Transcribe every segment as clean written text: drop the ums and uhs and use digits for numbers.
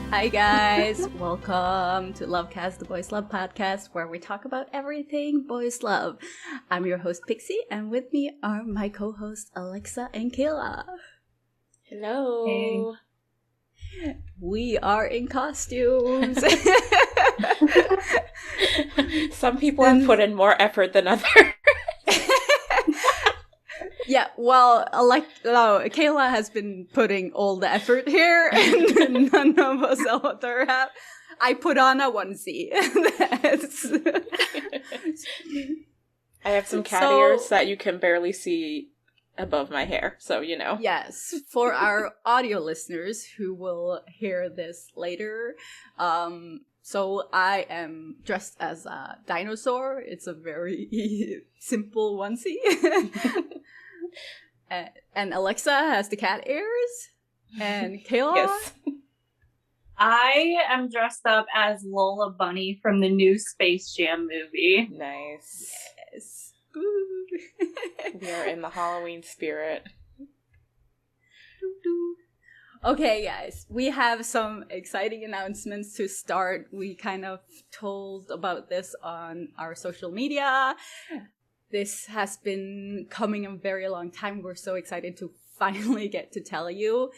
Hi guys, welcome to LoveCast, the Boys Love podcast, where we talk about everything boys love. I'm your host Pixie, and with me are my co-hosts Alexa and Kayla. Hello. Hey. We are in costumes. Some people have put in more effort than others. Yeah, well, Kayla has been putting all the effort here, and none of us other have. I put on a onesie. I have some cat ears that you can barely see above my hair, so you know. Yes, for our audio listeners who will hear this later, so I am dressed as a dinosaur. It's a very simple onesie. And Alexa has the cat ears. And Kayla? Yes. I am dressed up as Lola Bunny from the new Space Jam movie. Nice. Yes. We are in the Halloween spirit. Okay, guys, we have some exciting announcements to start. We kind of told about this on our social media. This has been coming a very long time. We're so excited to finally get to tell you.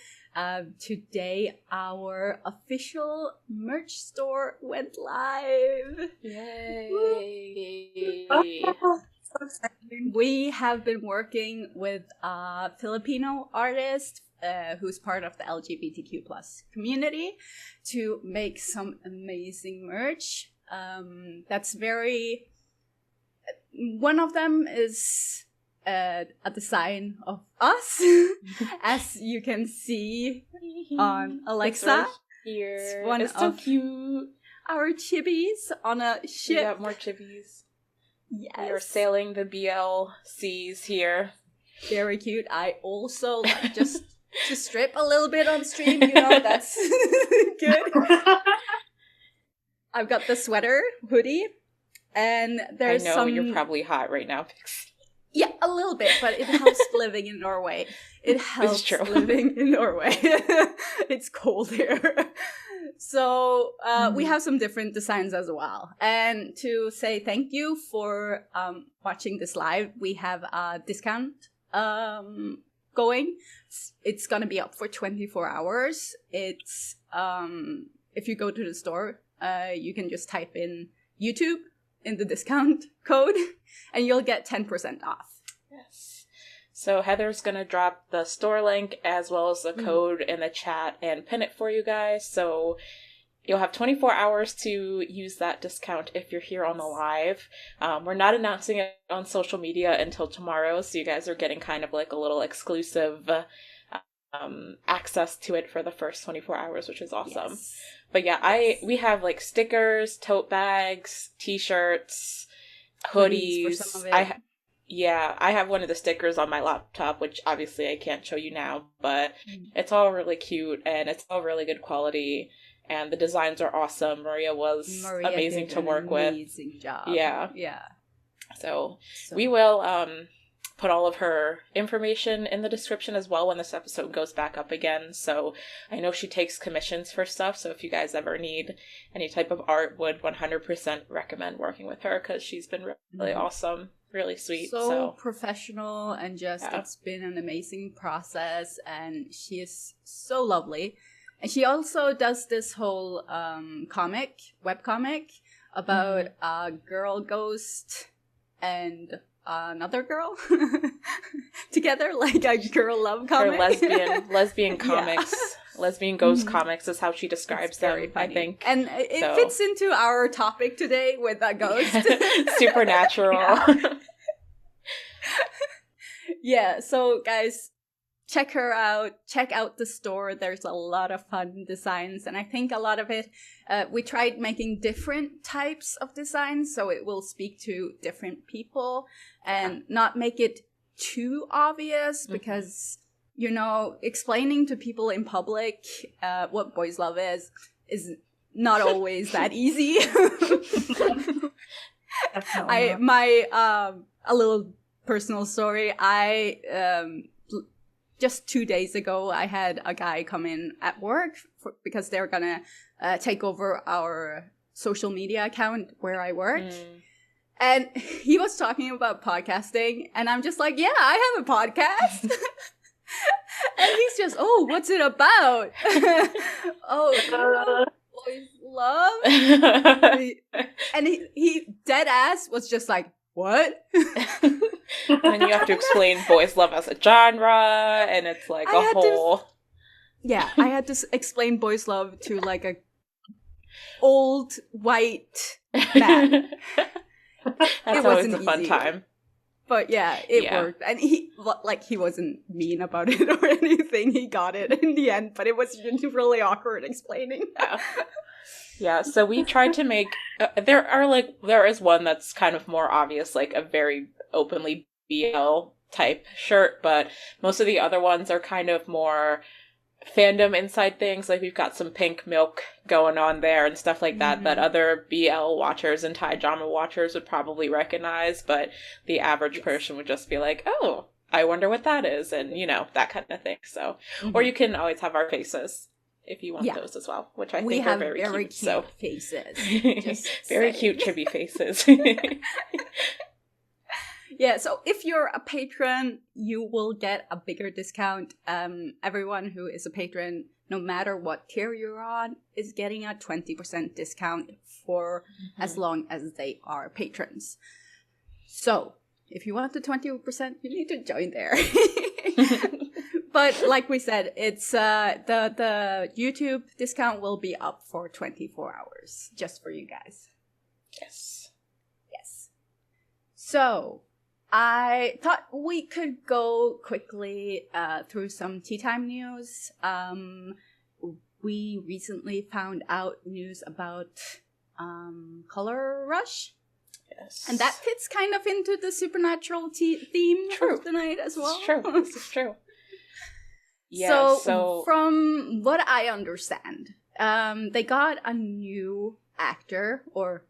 Today, our official merch store went live. Yay! So exciting. We have been working with a Filipino artist who's part of the LGBTQ plus community to make some amazing merch. That's very... One of them is a design of us, as you can see on Alexa. Right here. It's one it's so of cute. Our chibis on a ship. We got more chibis. Yes. We are sailing the BL seas here. Very cute. I also like just to strip a little bit on stream, you know, that's good. I've got the sweater, hoodie, and there's I know some... you're probably hot right now, Pixie. Yeah, a little bit, but it helps living in Norway. It helps living in Norway. It's cold here. So we have some different designs as well. And to say thank you for watching this live, we have a discount going. It's going to be up for 24 hours. It's if you go to the store, you can just type in YouTube in the discount code, and you'll get 10% off. Yes. So Heather's going to drop the store link as well as the code in the chat and pin it for you guys. So you'll have 24 hours to use that discount if you're here on the live. We're not announcing it on social media until tomorrow, so you guys are getting kind of like a little exclusive access to it for the first 24 hours, which is awesome. Yes. But yeah, we have like stickers, tote bags, t-shirts, hoodies. For some of it. I have one of the stickers on my laptop, which obviously I can't show you now, but it's all really cute and it's all really good quality and the designs are awesome. Maria amazing to work with. Amazing job. Yeah. So we will put all of her information in the description as well when this episode goes back up again. So I know she takes commissions for stuff, so if you guys ever need any type of art, would 100% recommend working with her because she's been really awesome, really sweet. So professional and just it's been an amazing process, and she is so lovely. And she also does this whole webcomic about a girl ghost and another girl together, like a girl love comic. Her lesbian comics. Lesbian ghost comics is how she describes them, I think. And it fits into our topic today with a ghost. Supernatural. Yeah, so guys, check her out. Check out the store. There's a lot of fun designs. And I think a lot of it, we tried making different types of designs so it will speak to different people and not make it too obvious because, you know, explaining to people in public what boys love is not always that easy. A little personal story. I just 2 days ago, I had a guy come in at work because they're gonna take over our social media account where I work. And he was talking about podcasting, and I'm just like, yeah, I have a podcast. And he's just, oh, what's it about? Oh, boys love. And he dead ass was just like, what? And you have to explain boys love as a genre, and it's like I had to explain boys love to like a old white man. That's always a fun time. But yeah, it worked. And he wasn't mean about it or anything. He got it in the end, but it was really awkward explaining. Yeah, so we tried to make, there is one that's kind of more obvious, like a very openly BL type shirt, but most of the other ones are kind of more fandom inside things. Like we've got some pink milk going on there and stuff like that, that other BL watchers and Thai drama watchers would probably recognize, but the average person would just be like, oh, I wonder what that is, and that kind of thing. So, or you can always have our faces if you want those as well, which I think are very cute. So faces. Just very cute chibi faces. Yeah, so if you're a patron, you will get a bigger discount. Everyone who is a patron, no matter what tier you're on, is getting a 20% discount for as long as they are patrons. So if you want the 20%, you need to join there. But like we said, it's the YouTube discount will be up for 24 hours just for you guys. Yes. So I thought we could go quickly through some tea time news. We recently found out news about Color Rush. Yes. And that fits kind of into the supernatural theme of the night as well. This is true. Yeah, so from what I understand, they got a new actor or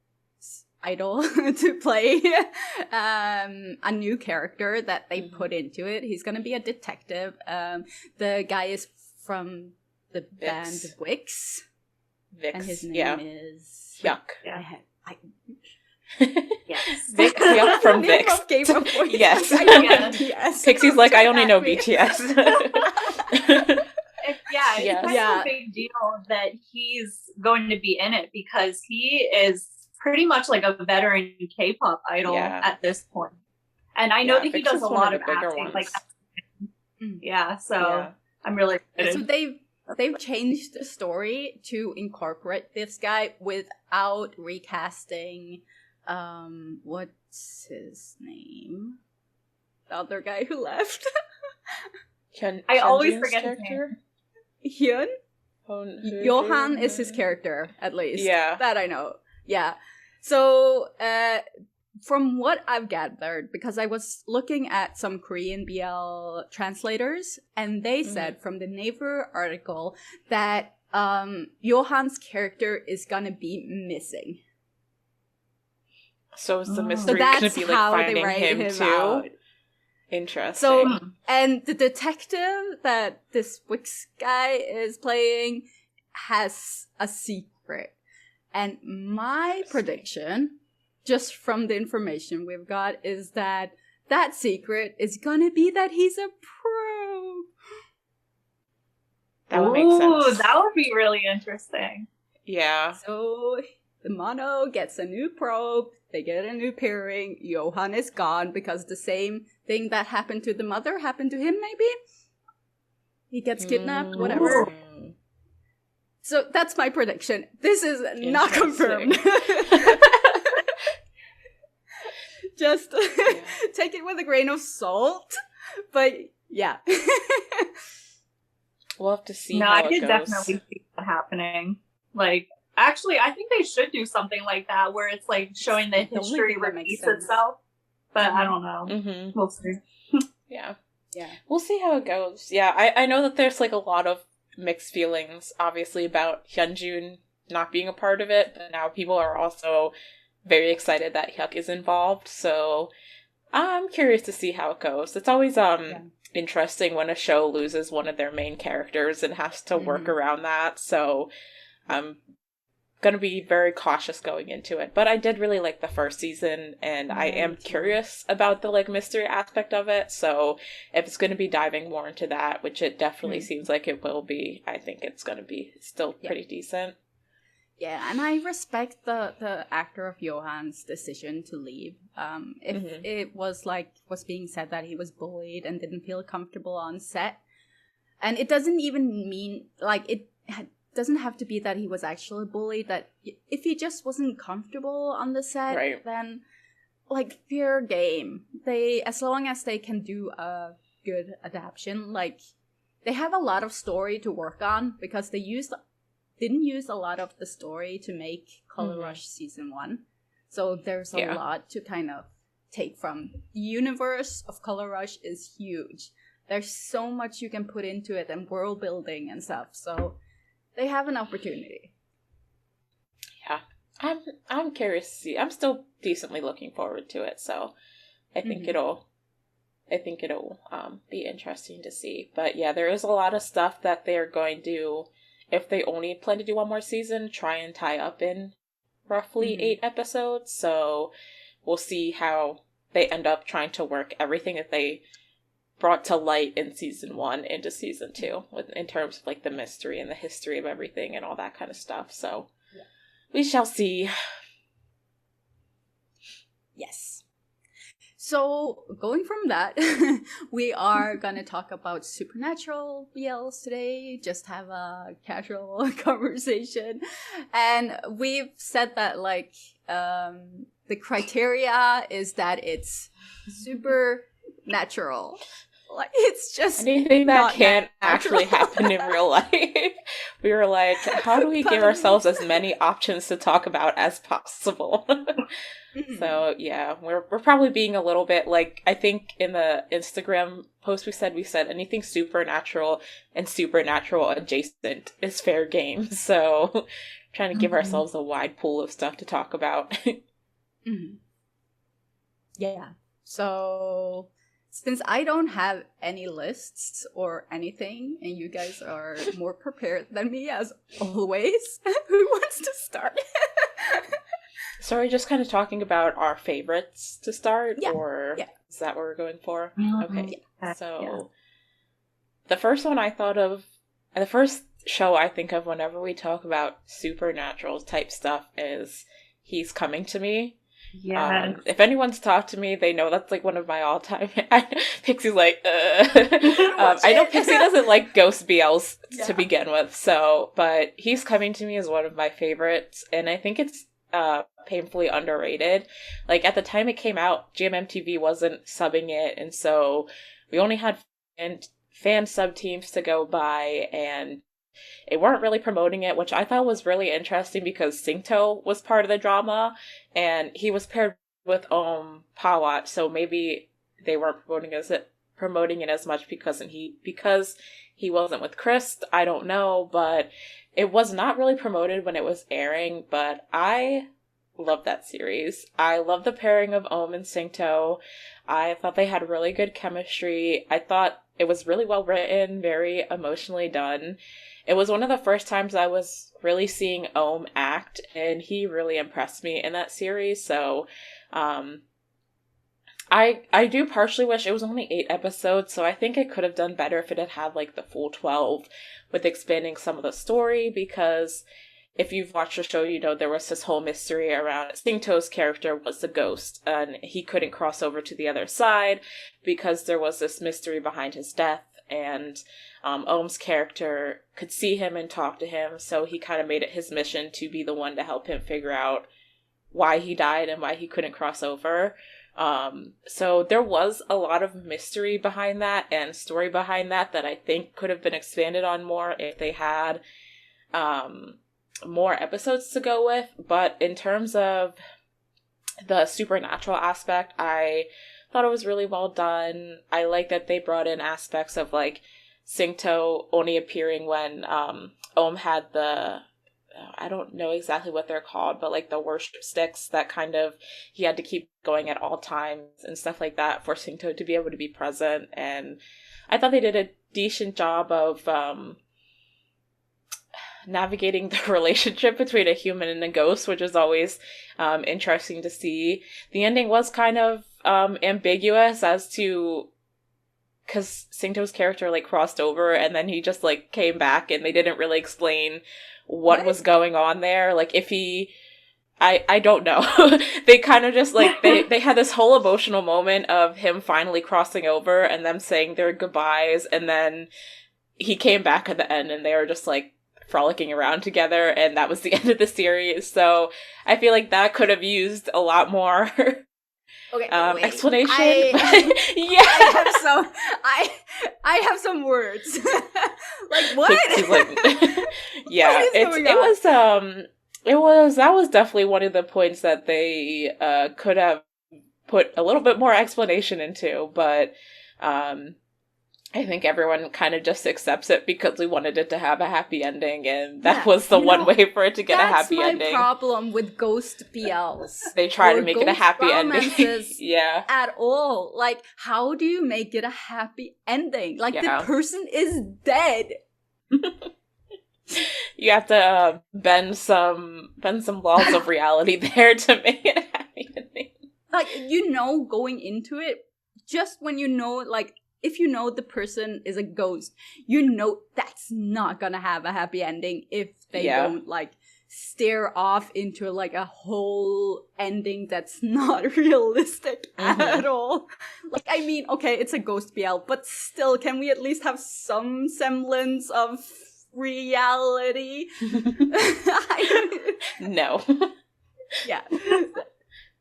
idol to play a new character that they put into it. He's going to be a detective. The guy is from the band Vix. And his name is... Yuck. Yes. Vix, Yuck from Vix. Yes. I know BTS. Pixie's like, I only know BTS. It's kind of a big deal that he's going to be in it because he is pretty much like a veteran K-pop idol at this point. And I know that he does a lot of acting. I'm really excited. So they've changed the story to incorporate this guy without recasting what's his name? The other guy who left. I always forget his name. Hyun? Johan is his character, at least. Yeah. That I know. Yeah. So, from what I've gathered, because I was looking at some Korean BL translators, and they said from the Naver article that Johan's character is gonna be missing. So is the mystery going to be like finding him too? Out. Interesting. So, and the detective that this Wix guy is playing has a secret. And my prediction, just from the information we've got, is that that secret is gonna be that he's a probe. That would make sense. That would be really interesting. Yeah. So the mono gets a new probe, they get a new pairing, Johan is gone because the same thing that happened to the mother happened to him, maybe? He gets kidnapped, whatever. So that's my prediction. This is not confirmed. Just take it with a grain of salt. But yeah. We'll have to see how it goes. I could definitely see that happening. Like, actually, I think they should do something like that where it's like showing the history repeats itself. But I don't know. We'll see. Yeah. We'll see how it goes. Yeah, I know that there's like a lot of mixed feelings, obviously, about Hyunjun not being a part of it, but now people are also very excited that Hyuk is involved, so I'm curious to see how it goes. It's always interesting when a show loses one of their main characters and has to work around that. So I'm going to be very cautious going into it. But I did really like the first season, and I am curious about the like mystery aspect of it. So if it's going to be diving more into that, which it definitely seems like it will be, I think it's going to be still pretty decent. Yeah, and I respect the actor of Johan's decision to leave. If it was being said that he was bullied and didn't feel comfortable on set, and it doesn't even mean, like, it doesn't have to be that he was actually bullied, that if he just wasn't comfortable on the set, then, like, fair game. As long as they can do a good adaptation, like, they have a lot of story to work on, because they didn't use a lot of the story to make Color Rush season 1. So there's a lot to kind of take from. The universe of Color Rush is huge. There's so much you can put into it, and world building and stuff. So they have an opportunity. Yeah. I'm curious to see. I'm still decently looking forward to it, so I think it'll be interesting to see. But yeah, there is a lot of stuff that they're going to, if they only plan to do one more season, try and tie up in roughly 8 episodes. So we'll see how they end up trying to work everything that they brought to light in season 1 into season 2, in terms of like the mystery and the history of everything and all that kind of stuff. So we shall see. Yes. So, going from that, we are going to talk about supernatural BLs today, just have a casual conversation. And we've said that, like, the criteria is that it's supernatural. Like, it's just anything that can't actually happen in real life. We were like, how do we give ourselves as many options to talk about as possible? So yeah, we're probably being a little bit, like, I think in the Instagram post we said anything supernatural and supernatural adjacent is fair game. So trying to give ourselves a wide pool of stuff to talk about. Yeah. So since I don't have any lists or anything, and you guys are more prepared than me as always, who wants to start? So are we just kind of talking about our favorites to start? Or is that what we're going for? Okay. So the first one I thought of, the first show I think of whenever we talk about supernatural type stuff is He's Coming to Me. Yeah. If anyone's talked to me, they know that's like one of my all-time. Pixie's like, I know Pixie doesn't like ghost BLs to begin with, but He's Coming to Me is one of my favorites, and I think it's painfully underrated. Like, at the time it came out, GMMTV wasn't subbing it, and so we only had fan sub teams to go by, and they weren't really promoting it, which I thought was really interesting because Singto was part of the drama, and he was paired with Pawat, so maybe they weren't promoting it as much because he wasn't with Chris. I don't know, but it was not really promoted when it was airing, but I love that series. I love the pairing of and Singto. I thought they had really good chemistry. I thought it was really well written, very emotionally done. It was one of the first times I was really seeing act, and he really impressed me in that series. So, I do partially wish it was only 8 episodes, so I think it could have done better if it had had like the full 12 with expanding some of the story, because if you've watched the show, you know there was this whole mystery around Singto's character was the ghost, and he couldn't cross over to the other side because there was this mystery behind his death, and Ohm's character could see him and talk to him, so he kind of made it his mission to be the one to help him figure out why he died and why he couldn't cross over. So there was a lot of mystery behind that and story behind that I think could have been expanded on more if they had more episodes to go with. But in terms of the supernatural aspect, I thought it was really well done. I like that they brought in aspects of like Singto only appearing when Ohm had the I don't know exactly what they're called, but like the worship sticks that kind of he had to keep going at all times and stuff like that for Singto to be able to be present. And I thought they did a decent job of navigating the relationship between a human and a ghost, which is always interesting to see. The ending was kind of ambiguous as to, because Singto's character like crossed over and then he just like came back and they didn't really explain what was going on there. Like if he, I don't know. They kind of just like, they had this whole emotional moment of him finally crossing over and them saying their goodbyes, and then he came back at the end and they were just like frolicking around together, and that was the end of the series. So I feel like that could have used a lot more explanation. I have some words. Like what? Yeah, that was definitely one of the points that they could have put a little bit more explanation into, but I think everyone kind of just accepts it because we wanted it to have a happy ending, and that was the one way for it to get a happy ending. That's my problem with ghost BLs. They try to make it a happy ending. Yeah. At all. Like, how do you make it a happy ending? Like, the person is dead. You have to bend some laws of reality there to make it a happy ending. Like, going into it, just when like, if the person is a ghost, that's not gonna have a happy ending if they don't, like, stare off into, like, a whole ending that's not realistic at all. Like, I mean, okay, it's a ghost BL, but still, can we at least have some semblance of reality? No. Yeah.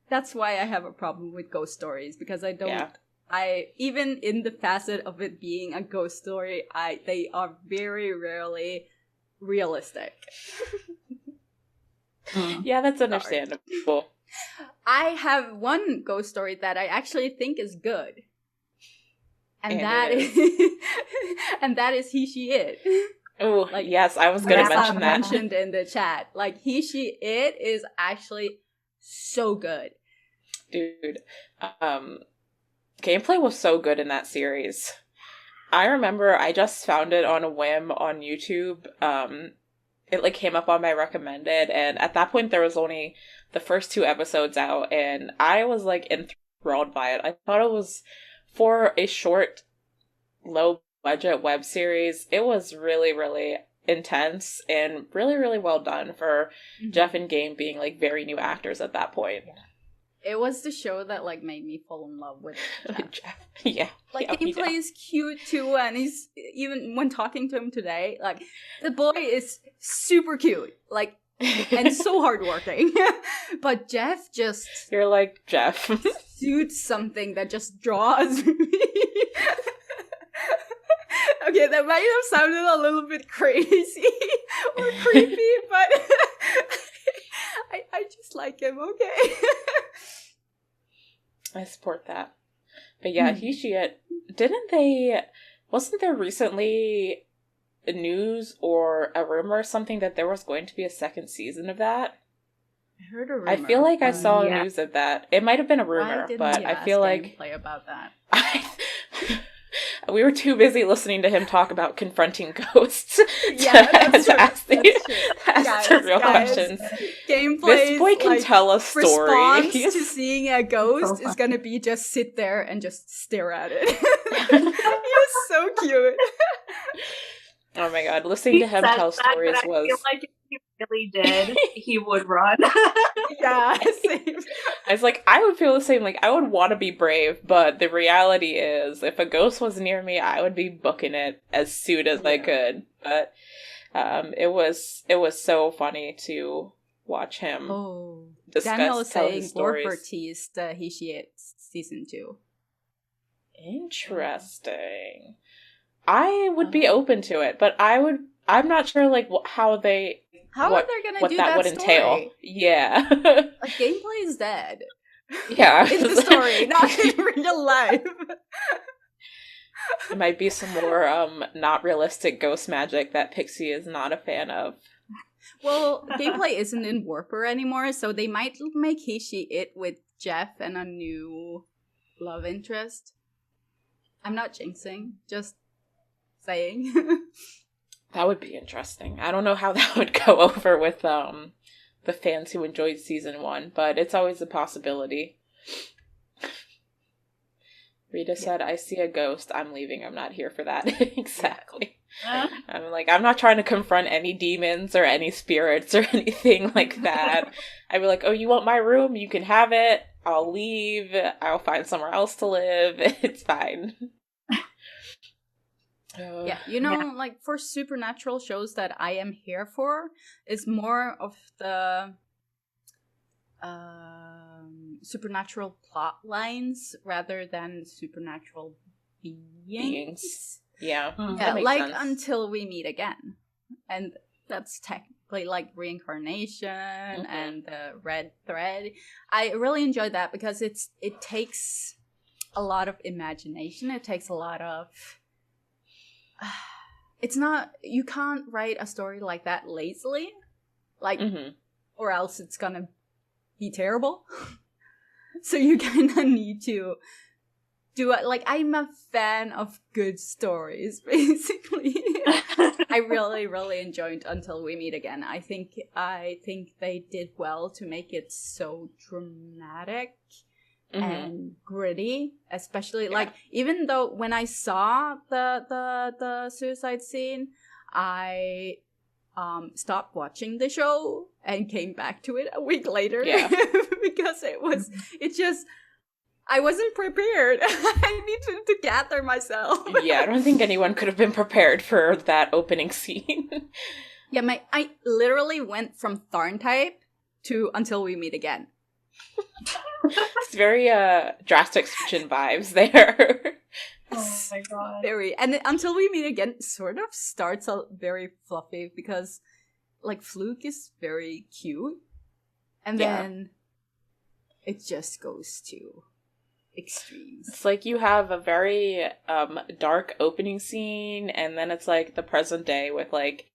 That's why I have a problem with ghost stories, because I don't... even in the facet of it being a ghost story, they are very rarely realistic. Yeah, that's understandable. I have one ghost story that I actually think is good. And that is He, She, It. Oh, like, yes, I was going to mention that. Mentioned in the chat. Like, He, She, It is actually so good. Dude, gameplay was so good in that series. I remember I just found it on a whim on YouTube. It like came up on my recommended, and at that point there was only the first 2 episodes out, and I was like enthralled by it. I thought it was, for a short, low budget web series, it was really, really intense and really, really well done for Jeff and Game being like very new actors at that point. Yeah. It was the show that, like, made me fall in love with Jeff. Yeah. Like, gameplay is cute, too, and he's, even when talking to him today, like, the boy is super cute, like, and so hardworking. But Jeff just... You're like, Jeff. Suits something that just draws me. Okay, that might have sounded a little bit crazy or creepy, but... I just like him, okay? I support that. But yeah, He, She, It, wasn't there recently news or a rumor or something that there was going to be a second season of that? I heard a rumor. I feel like I saw news of that. It might have been a rumor, but I feel like... Play about that. We were too busy listening to him talk about confronting ghosts that's to ask the real questions. Gameplay. This boy can tell a story. Response to seeing a ghost is gonna be just sit there and just stare at it. He's so cute. Oh my god, listening to him tell stories was... I feel like if he really did, he would run. Yeah, same. I was like, I would feel the same. Like, I would want to be brave, but the reality is, if a ghost was near me, I would be booking it as soon as I could. But it was so funny to watch him discuss, Daniel is tell saying his stories. Warford teased He, She, It season 2. Interesting. I would be open to it, but I'm not sure, like, how are they going to do that would story? Entail. Yeah. Like, gameplay is dead. Yeah. In the story, not in real life. It might be some more not realistic ghost magic that Pixie is not a fan of. Well, gameplay isn't in Warper anymore, so they might make Hishi it with Jeff and a new love interest. I'm not jinxing, just saying. That would be interesting. I don't know how that would go over with the fans who enjoyed season 1, but it's always a possibility. Rita said, I see a ghost. I'm leaving. I'm not here for that. Exactly. I'm like, I'm not trying to confront any demons or any spirits or anything like that. I'd be like, oh, you want my room? You can have it. I'll leave. I'll find somewhere else to live. It's fine. Yeah, like for supernatural shows that I am here for is more of the supernatural plot lines rather than supernatural beings. Yeah. Yeah, like sense. Until We Meet Again. And that's technically like reincarnation and the red thread. I really enjoyed that because it takes a lot of imagination. It takes a lot of it's not, you can't write a story like that lazily, like, or else it's gonna be terrible. So you kind of need to do it. Like, I'm a fan of good stories, basically. I really, really enjoyed Until We Meet Again. I think they did well to make it so dramatic and gritty, especially like even though when I saw the suicide scene, I stopped watching the show and came back to it a week later because I wasn't prepared. I needed to gather myself. Yeah, I don't think anyone could have been prepared for that opening scene. Yeah, I literally went from Tharn type to Until We Meet Again. It's very drastic switch in vibes there. Oh my god. Very. And Until We Meet Again sort of starts out very fluffy because like Fluke is very cute. And then it just goes to extremes. It's like you have a very dark opening scene, and then it's like the present day with like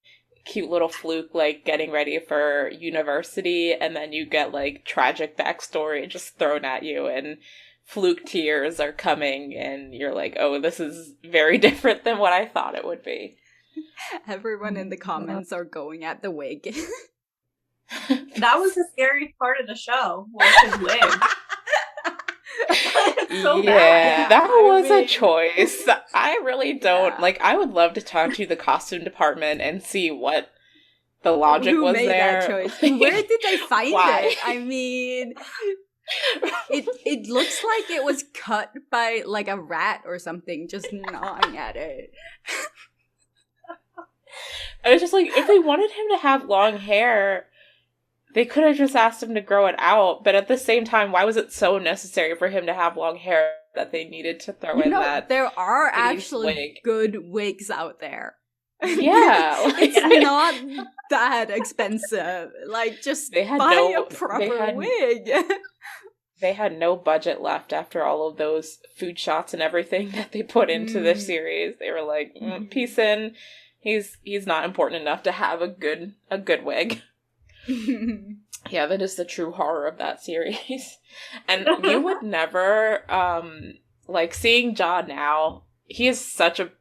cute little Fluke like getting ready for university, and then you get like tragic backstory just thrown at you, and Fluke tears are coming, and you're like, oh, this is very different than what I thought it would be. Everyone in the comments are going at the wig. That was the scariest part of the show, was his wig. So bad. That was a choice. I really don't like. I would love to talk to the costume department and see what the logic was there. Who made that choice? Where did they find it? I mean, it looks like it was cut by like a rat or something, just gnawing at it. I was just like, if they wanted him to have long hair, they could have just asked him to grow it out, but at the same time, why was it so necessary for him to have long hair that they needed to throw in that? There are actually good wigs out there. Yeah. It's not that expensive. Like, just buy a proper wig. They had no budget left after all of those food shots and everything that they put into this series. They were like, peace in. He's not important enough to have a good wig. Yeah, that is the true horror of that series. And you would never, like, seeing Ja now, he is such a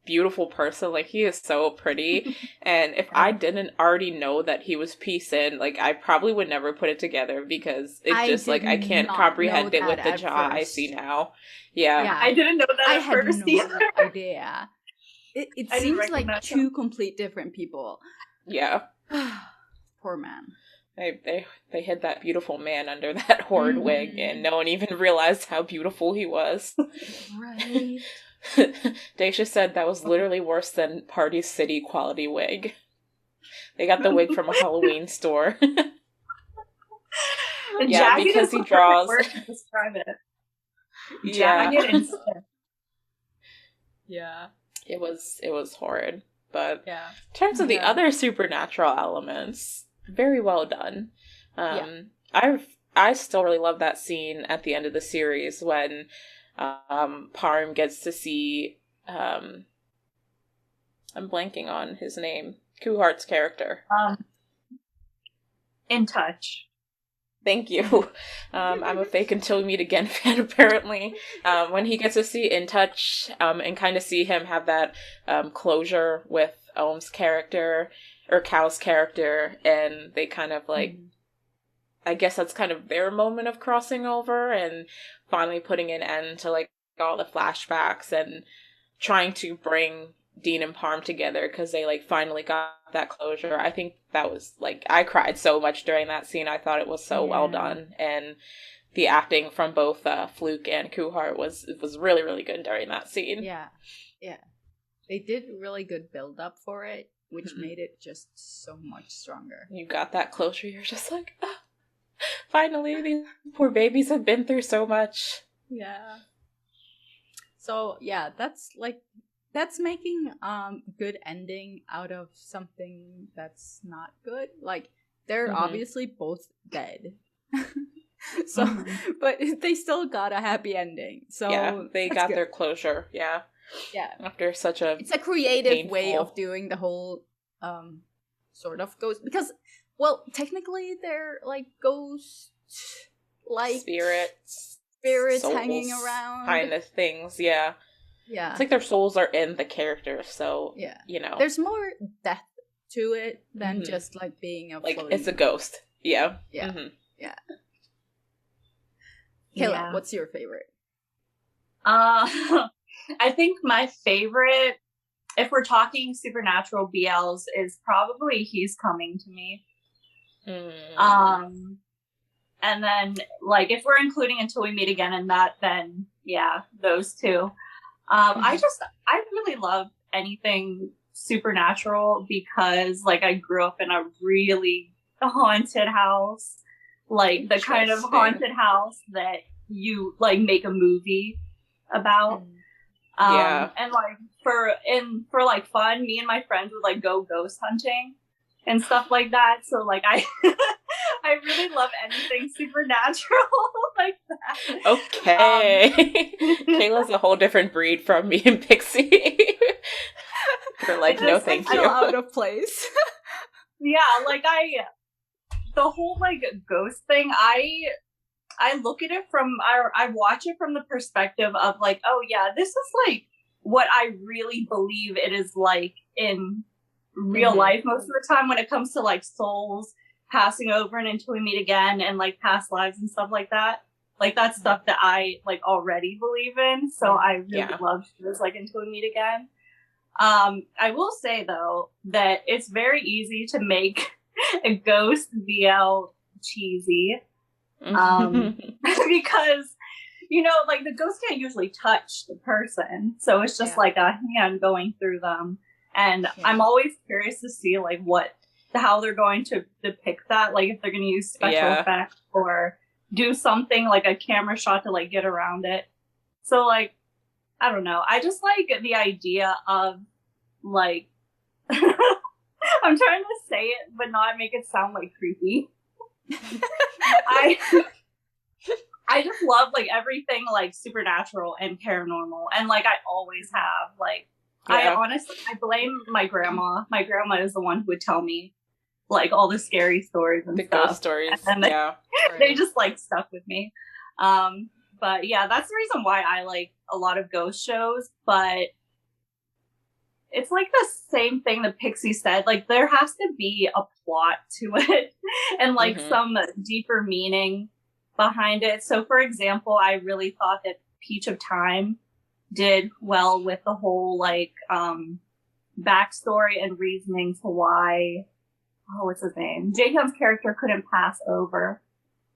beautiful person. Like, he is so pretty. And if I didn't already know that he was Peace In, like, I probably would never put it together because it's just, like, I can't comprehend it with the Ja I see now. Yeah. I didn't know that at first either. I had no idea. It seems like two complete different people. Yeah. Poor man. They hid that beautiful man under that horrid wig, and no one even realized how beautiful he was. Right. Daisha said that was literally worse than Party City quality wig. They got the wig from a Halloween store. Yeah, because he draws. Word to describe it. Jagged and stiff. Yeah. It was horrid. But in terms of the other supernatural elements, very well done. I still really love that scene at the end of the series when Parm gets to see I'm blanking on his name. Kuhart's character. In Touch. Thank you. I'm a Fake Until We Meet Again fan, apparently. When he gets to see In Touch, and kind of see him have that closure with Ohm's character, or Cal's character, and they kind of like, I guess that's kind of their moment of crossing over and finally putting an end to like all the flashbacks and trying to bring Dean and Parm together because they like finally got that closure. I think that was like, I cried so much during that scene. I thought it was so well done, and the acting from both Fluke and Kuhart was really, really good during that scene. Yeah, they did really good build up for it, which made it just so much stronger. You got that closure. You're just like, oh, finally, these poor babies have been through so much. Yeah. So yeah, that's making good ending out of something that's not good. Like, they're obviously both dead. So but they still got a happy ending. So yeah, they got their closure. Yeah. After such a it's a creative way of doing the whole sort of ghost, because, well, technically they're like ghost like spirits souls, hanging around kind of things. Yeah. It's like their souls are in the characters, so, you know. There's more depth to it than just, like, being a like, it's a ghost. Yeah. Yeah. Kayla, what's your favorite? I think my favorite, if we're talking supernatural BLs, is probably He's Coming to Me. And then, like, if we're including Until We Meet Again in that, then, yeah, those two. I really love anything supernatural because, like, I grew up in a really haunted house, like the kind of haunted house that you like make a movie about. And like for like fun, me and my friends would like go ghost hunting and stuff like that. So like I really love anything supernatural like that. Okay. Kayla's a whole different breed from me and Pixie. We're like, no thank you. Out of place. Yeah, like the whole like ghost thing, I look at it from, I watch it from the perspective of like, oh yeah, this is like what I really believe it is like in real life most of the time when it comes to like souls passing over and Until We Meet Again and like past lives and stuff like that. Like that's stuff that I like already believe in. So I really love shows like Until We Meet Again. I will say though that it's very easy to make a ghost VL cheesy. Because, you know, like the ghost can't usually touch the person. So it's just like a hand going through them. And I'm always curious to see like how they're going to depict that. Like if they're going to use special effects or do something like a camera shot to like get around it. So like, I don't know. I just like the idea of like, I'm trying to say it, but not make it sound like creepy. I just love like everything like supernatural and paranormal, and like I always have. Like I blame my grandma. My grandma is the one who would tell me like all the scary stories and stuff. Ghost stories. And they just like stuck with me. But yeah, that's the reason why I like a lot of ghost shows. But it's like the same thing that Pixie said. Like there has to be a plot to it and like some deeper meaning behind it. So for example, I really thought that Peach of Time did well with the whole like backstory and reasoning to why what's his name? Jae-hyun's character couldn't pass over.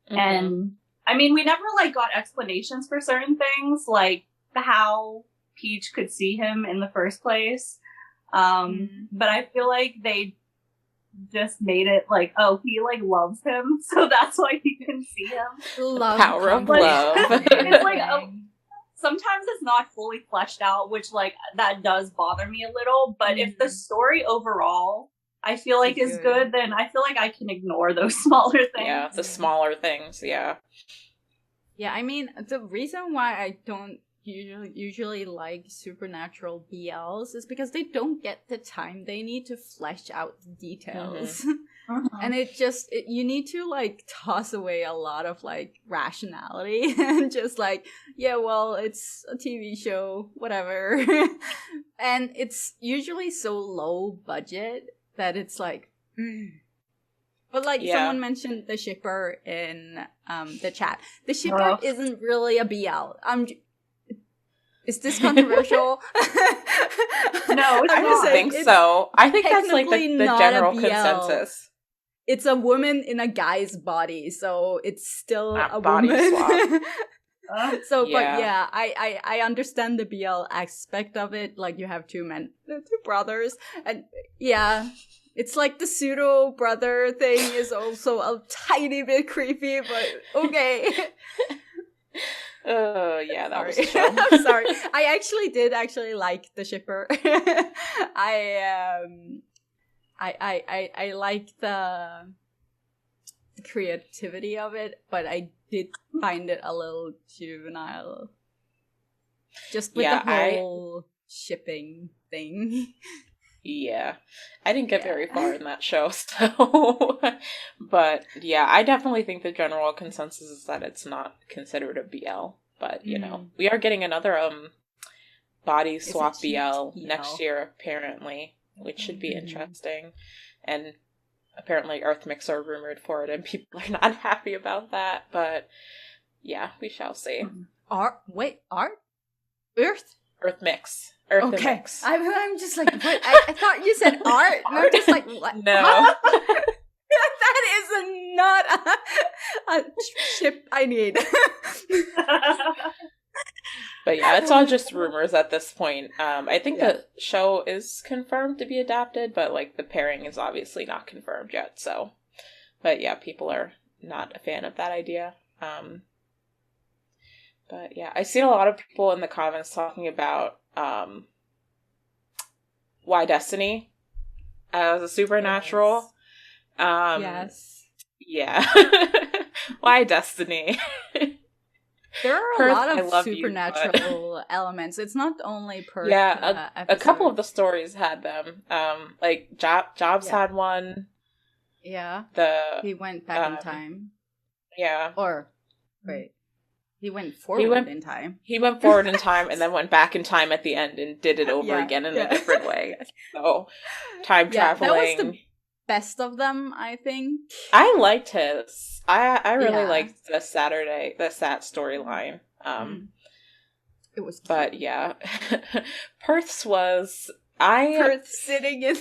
And I mean, we never like got explanations for certain things, like how Peach could see him in the first place. But I feel like they just made it like, oh, he like loves him, so that's why he can see him. Power of love. It's like sometimes it's not fully fleshed out, which like that does bother me a little. But if the story overall, I feel like is good, then I feel like I can ignore those smaller things. Yeah, the smaller things. Yeah. Yeah, I mean, the reason why I don't usually like supernatural BLs is because they don't get the time they need to flesh out the details. And you need to like toss away a lot of like rationality and just like, yeah, well, it's a TV show, whatever. And it's usually so low budget that it's like, But like someone mentioned the shipper in the chat. The shipper isn't really a BL. Is this controversial? No, I don't think so. I think that's like the general consensus. It's a woman in a guy's body, so it's still a body woman. swap. So, but yeah, I understand the BL aspect of it. Like, you have two brothers, and yeah, it's like the pseudo brother thing is also a tiny bit creepy, but okay. Yeah, that was a show. I'm sorry. I did like the shipper. I like the creativity of it, but I did find it a little juvenile. Just with the whole shipping thing. Yeah. I didn't get very far in that show, so but yeah, I definitely think the general consensus is that it's not considered a BL. But you know, we are getting another body swap BL next year apparently, which should be interesting. And apparently Earth Mix are rumored for it, and people are not happy about that. But yeah, we shall see. Earth Mix. Earth Mix. I'm just like, what? I thought you said art. And I'm just like, what? No. That is not a ship I need. But yeah, it's all just rumors at this point. I think the show is confirmed to be adapted, but like the pairing is obviously not confirmed yet. So, but yeah, people are not a fan of that idea. But yeah, I've seen a lot of people in the comments talking about why Destiny as a supernatural. Yes. Yeah. Why Destiny? There are a lot of supernatural elements. It's not only per a couple of the stories had them. Like Jobs had one. Yeah. He went back in time. Yeah. Or wait. He went forward in time. He went forward in time and then went back in time at the end and did it over again in a different way. So time traveling. That was the best of them, I think. I liked his. I really liked the Sat storyline. It was cute. But yeah. Perth's was Perth sitting in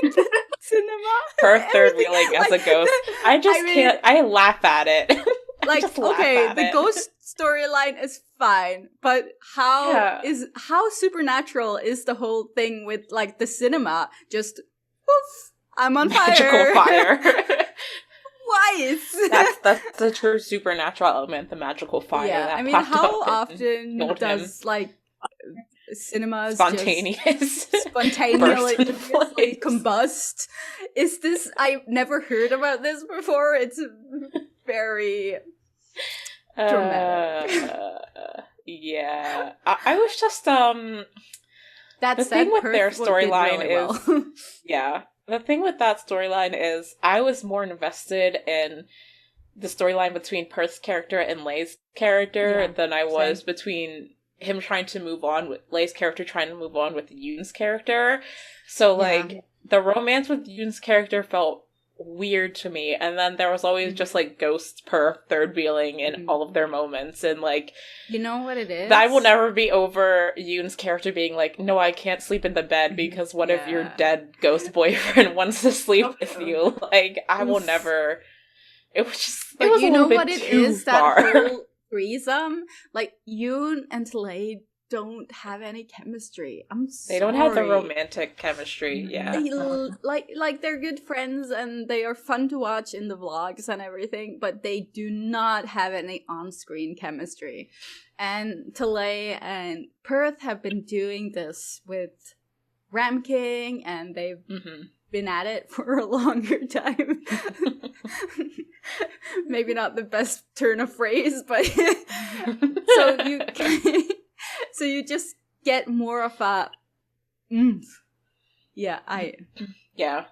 the cinema. Perth third wheeling as a ghost. I can't. I laugh at it. Like, okay, the ghost storyline is fine, but how supernatural is the whole thing with like the cinema? Just poof, I'm on magical fire. Why? That's the true supernatural element, the magical fire. Yeah, that I mean, how often does like cinema spontaneously combust? Is this? I've never heard about this before. It's very dramatic. Yeah, I was just the thing with their storyline is the thing with that storyline is I was more invested in the storyline between Perth's character and Lay's character than I was between him trying to move on with Lay's character trying to move on with Yoon's character. So like the romance with Yoon's character felt weird to me, and then there was always just like ghosts per third wheeling in all of their moments, and like, you know what it is, I will never be over Yoon's character being like, no, I can't sleep in the bed because what if your dead ghost boyfriend wants to sleep with you? Like, I will never. It was just, but you know what it is, far. That whole threesome, like Yoon and Lay don't have any chemistry. I'm sorry. They don't have the romantic chemistry. Yeah, like they're good friends and they are fun to watch in the vlogs and everything, but they do not have any on-screen chemistry. And Talay and Perth have been doing this with Ram King, and they've been at it for a longer time. Maybe not the best turn of phrase, but so you can. So you just get more of a yeah, yeah.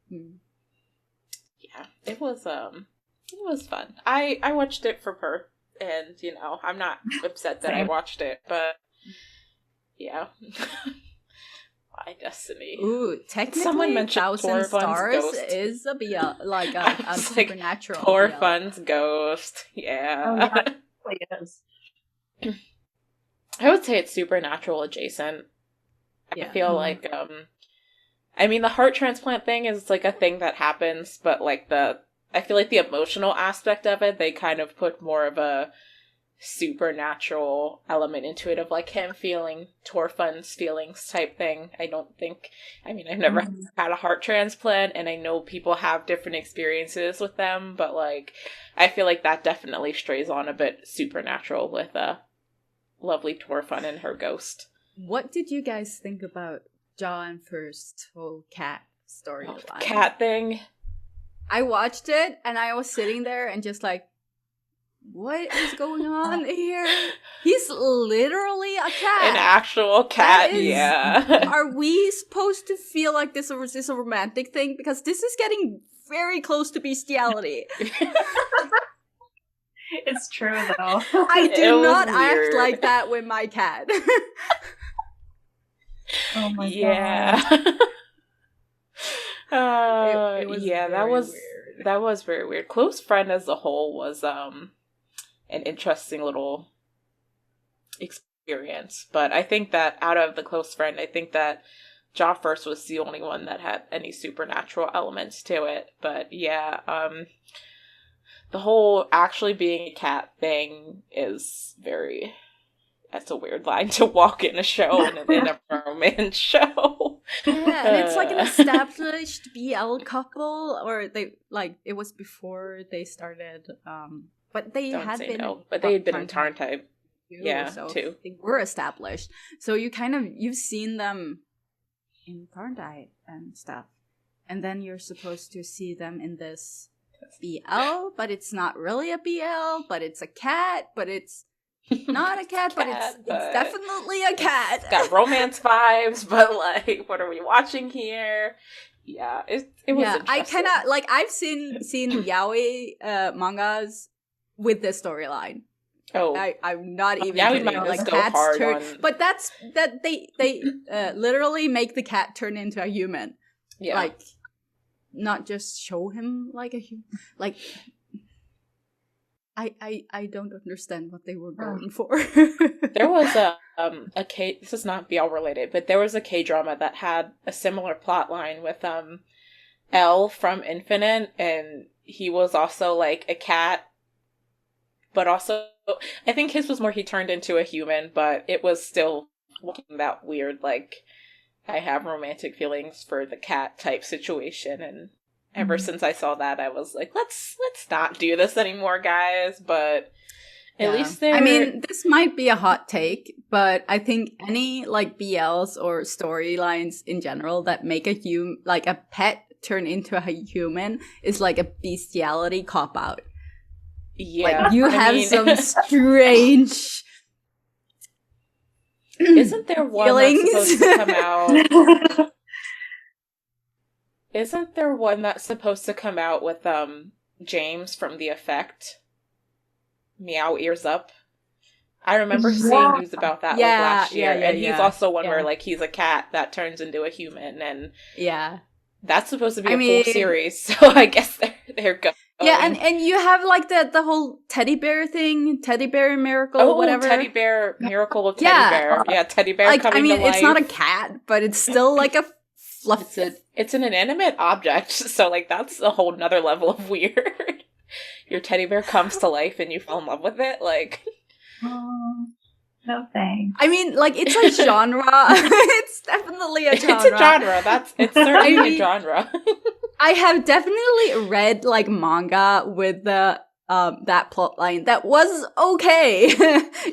Yeah, it was fun. I watched it for her, and I'm not upset that I watched it, but yeah. My destiny. Ooh, technically, someone mentioned 1,000 stars Ghost. Is a a supernatural Torfun's Ghost. Yeah. Oh, yeah, it is. I would say it's supernatural adjacent. I feel like I mean, the heart transplant thing is like a thing that happens, but like I feel like the emotional aspect of it, they kind of put more of a supernatural element into it, of like him feeling Torfun's feelings type thing. I've never had a heart transplant, and I know people have different experiences with them, but like I feel like that definitely strays on a bit supernatural with lovely Torfun and her ghost. What did you guys think about John first whole cat storyline? Cat thing? I watched it and I was sitting there and just like, what is going on here? He's literally a cat. An actual cat, yeah. Are we supposed to feel like this is a romantic thing? Because this is getting very close to bestiality. It's true, though. I do not act like that with my cat. Oh my god. It was that was very weird. Close Friend as a whole was an interesting little experience, but I think that out of the Close Friend, I think that Jaw First was the only one that had any supernatural elements to it. But yeah, the whole actually being a cat thing is that's a weird line to walk in a show, in a romance show. Yeah, and it's like an established BL couple, or it was before they started, but they had been in Tarn-type. Yeah, so too. They were established. So you've seen them in Tarn-type and stuff. And then you're supposed to see them in this BL, but it's not really a BL, but it's a cat, but it's not a cat, but it's definitely a cat. It's got romance vibes, but like, what are we watching here? Yeah, it was interesting. I kind of like, I've seen yaoi mangas with this storyline. Oh, I'm not even kidding. Like cats but they literally make the cat turn into a human. Yeah, like not just show him like a human. Like I don't understand what they were going for. There was this is not BL related, but there was a K-drama that had a similar plot line with L from Infinite, and he was also like a cat, but also I think his was more he turned into a human, but it was still that weird, like, I have romantic feelings for the cat type situation, and ever since I saw that, I was like, let's not do this anymore, guys. But at least I mean, this might be a hot take, but I think any like BLs or storylines in general that make a pet turn into a human is like a bestiality cop out. Yeah, like you have some strange. Isn't there one that's supposed to come out? Isn't there one that's supposed to come out with James from The Effect? Meow Ears Up. I remember seeing news about that last year, and he's also one where like he's a cat that turns into a human, and that's supposed to be a full series. So I guess there goes. Yeah, and you have like the whole teddy bear thing, teddy bear miracle, whatever. Teddy bear miracle of teddy bear. Yeah, teddy bear like, coming to life. It's not a cat, but it's still like a fluff. It's an inanimate object, so like that's a whole nother level of weird. Your teddy bear comes to life and you fall in love with it, like. No thanks. I mean, like, it's a genre. It's definitely a genre. It's a genre. It's certainly a genre. I have definitely read like manga with the that plot line that was okay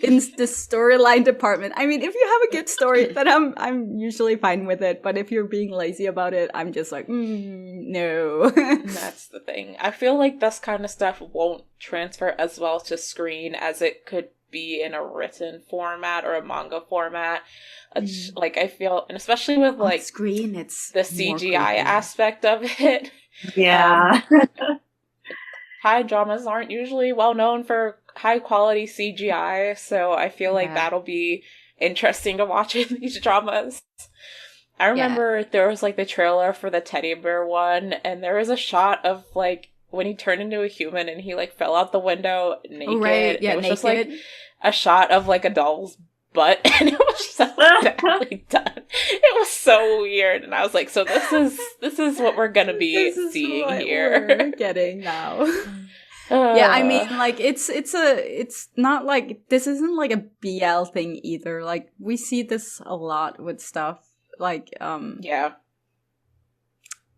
in the storyline department. I mean, if you have a good story, then I'm usually fine with it. But if you're being lazy about it, I'm just like, no. That's the thing. I feel like this kind of stuff won't transfer as well to screen as it could be in a written format or a manga format. Like, I feel, and especially with like on screen, it's the CGI aspect of it. Yeah. Thai dramas aren't usually well known for high quality CGI, so I feel like that'll be interesting to watch in these dramas. I remember there was like the trailer for the teddy bear one, and there was a shot of like when he turned into a human and he like fell out the window naked. Oh, right. Yeah, it was naked. Just like a shot of like a doll's butt, and it was so badly done. It was so weird, and I was like, so this is what we're gonna be seeing here. We're getting now. Yeah, I mean, like it's not like, this isn't like a BL thing either. Like, we see this a lot with stuff like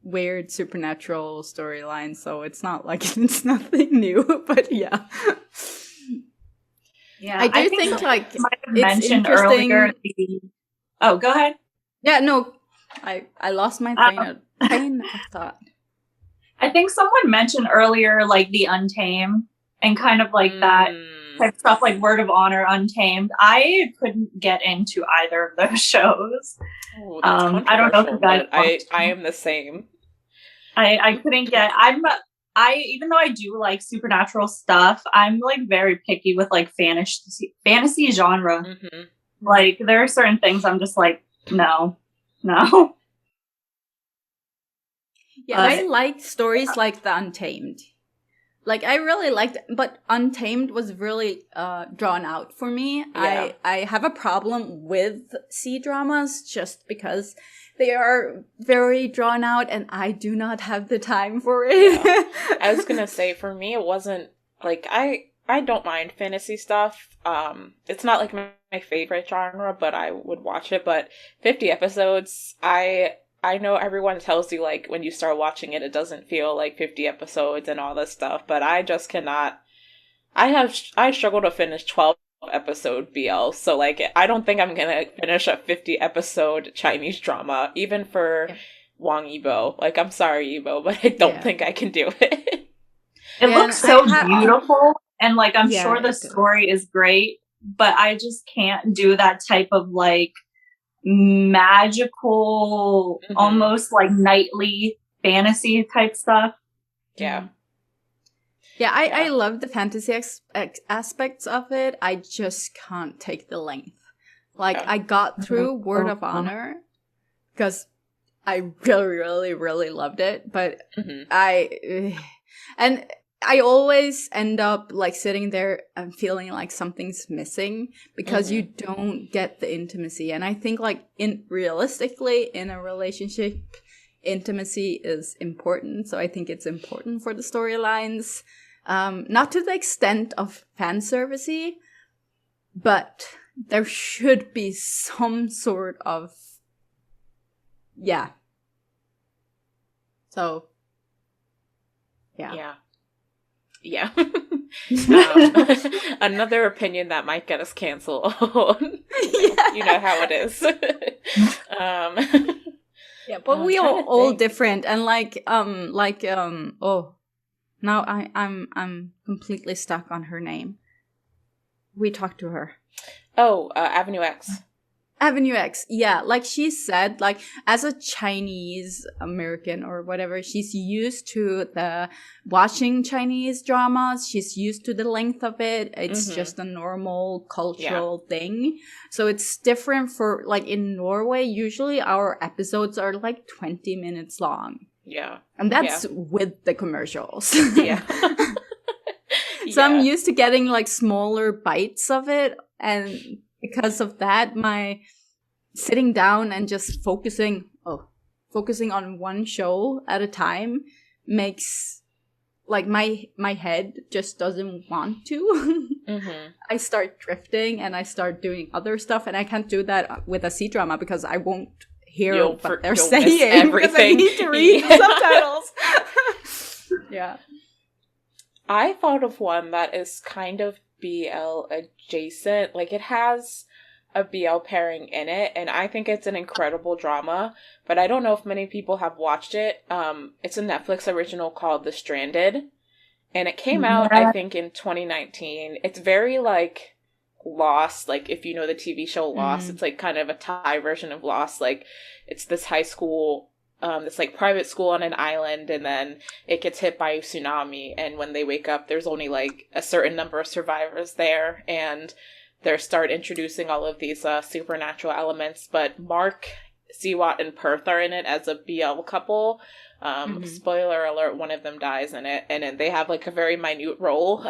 weird supernatural storylines, so it's not like it's nothing new. But yeah, I do think like it's interesting. Earlier oh, go ahead. Yeah, no, I lost my train of thought. I think someone mentioned earlier like the Untamed and kind of like that type of stuff, like Word of Honor, Untamed. I couldn't get into either of those shows. Oh, I don't know if you guys. I am the same. I couldn't get. Even though I do like supernatural stuff, I'm like very picky with like fantasy genre. Mm-hmm. Like, there are certain things I'm just like, no. Yeah, I like stories like The Untamed. Like, I really liked it, but Untamed was really drawn out for me. Yeah. I have a problem with C-dramas just because they are very drawn out, and I do not have the time for it. Yeah. I was gonna say, for me, it wasn't, like, I don't mind fantasy stuff. It's not, like, my favorite genre, but I would watch it. But 50 episodes, I know everyone tells you, like, when you start watching it, it doesn't feel like 50 episodes and all this stuff, but I just cannot. I struggle to finish 12 episode BL, so, like, I don't think I'm gonna finish a 50 episode Chinese drama, even for Wang Yibo. Like, I'm sorry, Yibo, but I don't think I can do it. It looks so beautiful, and, like, I'm sure the story is great, but I just can't do that type of, like, magical, almost like nightly fantasy type stuff. Yeah. I love the fantasy aspects of it. I just can't take the length. Like, I got through Word of Honor because I really, really, really loved it, but I always end up like sitting there and feeling like something's missing because you don't get the intimacy. And I think like realistically in a relationship, intimacy is important. So I think it's important for the storylines, not to the extent of fan servicey, but there should be some sort of, So, Yeah. Another opinion that might get us canceled. You know how it is. Yeah, but we are all different, and now I'm completely stuck on her name. We talked to her. Avenue X. Avenue X, yeah. Like she said, like as a Chinese American or whatever, she's used to the watching Chinese dramas. She's used to the length of it. It's just a normal cultural thing. So it's different for like in Norway. Usually our episodes are like 20 minutes long. Yeah, and that's with the commercials. Yeah. So I'm used to getting like smaller bites of it, and because of that, my sitting down and just focusing on one show at a time makes like my head just doesn't want to. I start drifting and I start doing other stuff, and I can't do that with a C-drama because I won't hear what they're saying because I need to read the subtitles. Yeah. I thought of one that is kind of BL adjacent. Like, it has a BL pairing in it, and I think it's an incredible drama, but I don't know if many people have watched it. It's a Netflix original called The Stranded, and it came out, I think, in 2019. It's very, like, Lost, like if you know the TV show Lost, it's like kind of a Thai version of Lost. Like it's this high school, this like private school on an island, and then it gets hit by a tsunami, and when they wake up there's only like a certain number of survivors there, and they start introducing all of these supernatural elements. But Mark, Siwat, and Perth are in it as a BL couple. Spoiler alert, one of them dies in it, and then they have like a very minute role.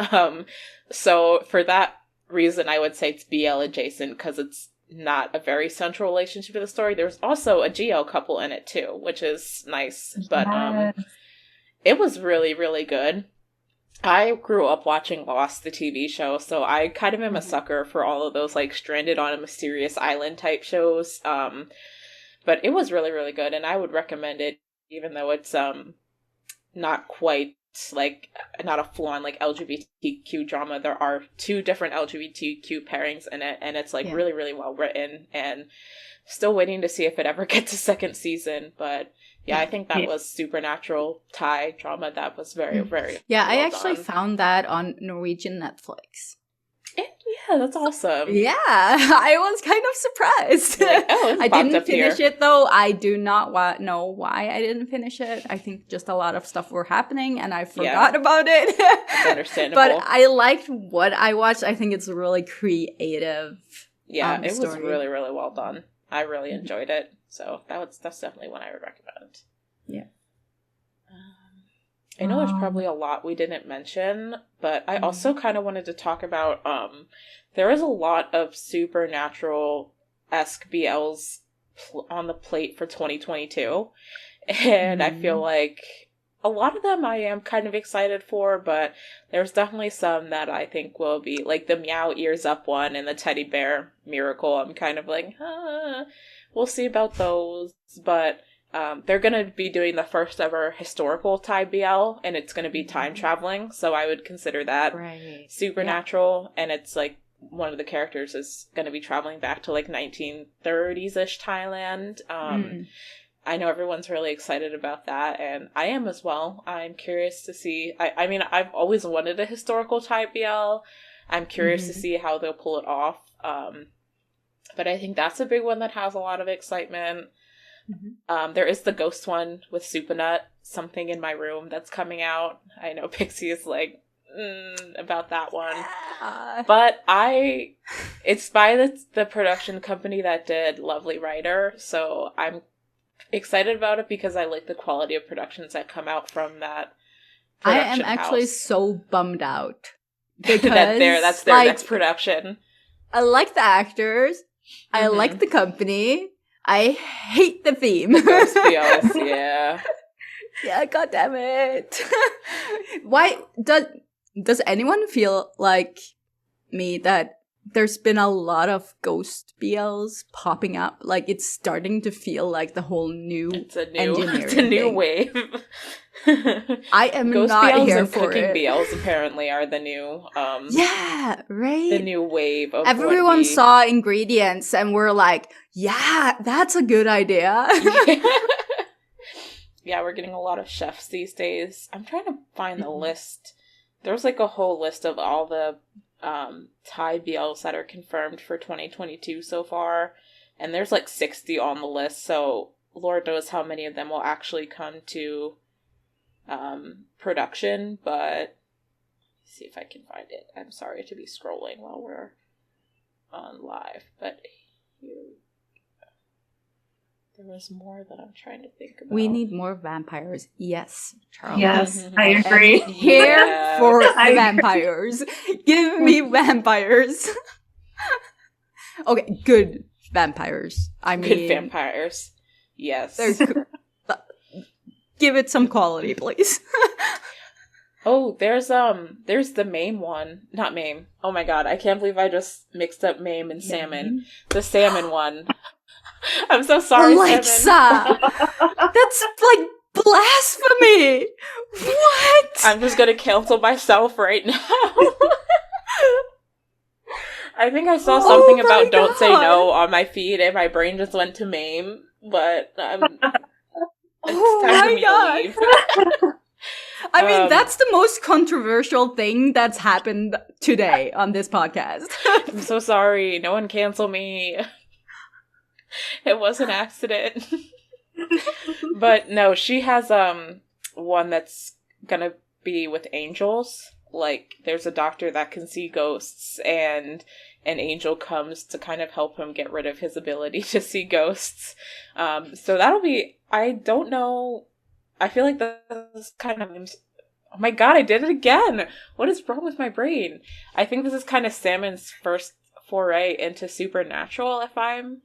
So for that reason, I would say it's BL adjacent, because it's not a very central relationship to the story. There's also a GL couple in it too, which is nice. But it was really, really good. I grew up watching Lost, the TV show, so I kind of am a sucker for all of those like stranded on a mysterious island type shows. But it was really, really good, and I would recommend it, even though it's not quite like not a full-on like LGBTQ drama. There are 2 different LGBTQ pairings in it, and it's like really, really well written, and still waiting to see if it ever gets a second season. But yeah, I think that was supernatural Thai drama that was very, very well I actually done. found that on Norwegian Netflix. Yeah, that's awesome. Yeah, I was kind of surprised. Like, oh, I didn't finish it though. I do not know why I didn't finish it. I think just a lot of stuff were happening and I forgot about it. That's understandable. But I liked what I watched. I think it's really creative. Yeah, it was really, really well done. I really enjoyed it. So that's definitely one I would recommend. Yeah. I know there's probably a lot we didn't mention, but I also kind of wanted to talk about, there is a lot of supernatural-esque BLs on the plate for 2022, and I feel like a lot of them I am kind of excited for, but there's definitely some that I think will be, like the Meow Ears Up one and the Teddy Bear Miracle. I'm kind of like, we'll see about those, but they're going to be doing the first ever historical Thai BL, and it's going to be time traveling, so I would consider that supernatural, and it's like one of the characters is going to be traveling back to like 1930s-ish Thailand. I know everyone's really excited about that, and I am as well. I'm curious to see, I mean, I've always wanted a historical Thai BL. I'm curious to see how they'll pull it off, but I think that's a big one that has a lot of excitement. There is the ghost one with Supernut, Something in My Room, that's coming out. I know Pixie is like, about that one. But it's by the production company that did Lovely Writer, so I'm excited about it because I like the quality of productions that come out from that production I am actually house. So bummed out. Because that's their next production. I like the actors. I like the company. I hate the theme. Ghost BLs, yeah. Yeah, god damn it. Why does anyone feel like me that there's been a lot of ghost BLs popping up? Like it's starting to feel like the whole new engineering It's a new thing. Wave. I am ghost not BLs here and for cooking it. BLs apparently are the new yeah, right. the new wave of everyone saw ingredients and we're like, yeah, that's a good idea. Yeah, we're getting a lot of chefs these days. I'm trying to find the list. There's like a whole list of all the Thai BLs that are confirmed for 2022 so far, and there's like 60 on the list, so Lord knows how many of them will actually come to production, but let's see if I can find it. I'm sorry to be scrolling while we're on live, but here there was more that I'm trying to think about. We need more vampires. Yes, Charles. Yes, I agree. Here for vampires. Give me vampires. Okay, good vampires. I mean, good vampires. Yes. Give it some quality, please. Oh, there's the Mame one. Not Mame. Oh my god, I can't believe I just mixed up Mame and Salmon. The salmon one. I'm so sorry, Alexa! Salmon. That's like blasphemy! What? I'm just gonna cancel myself right now. I think I saw something about Don't Say No on my feed and my brain just went to Mame, but it's time for me to leave. I mean, that's the most controversial thing that's happened today on this podcast. I'm so sorry. No one cancel me. It was an accident. But no, she has one that's gonna be with angels. Like, there's a doctor that can see ghosts, and an angel comes to kind of help him get rid of his ability to see ghosts. So that'll be, I don't know, I feel like this is kind of, oh my god, I did it again! What is wrong with my brain? I think this is kind of Salmon's first foray into supernatural, if I'm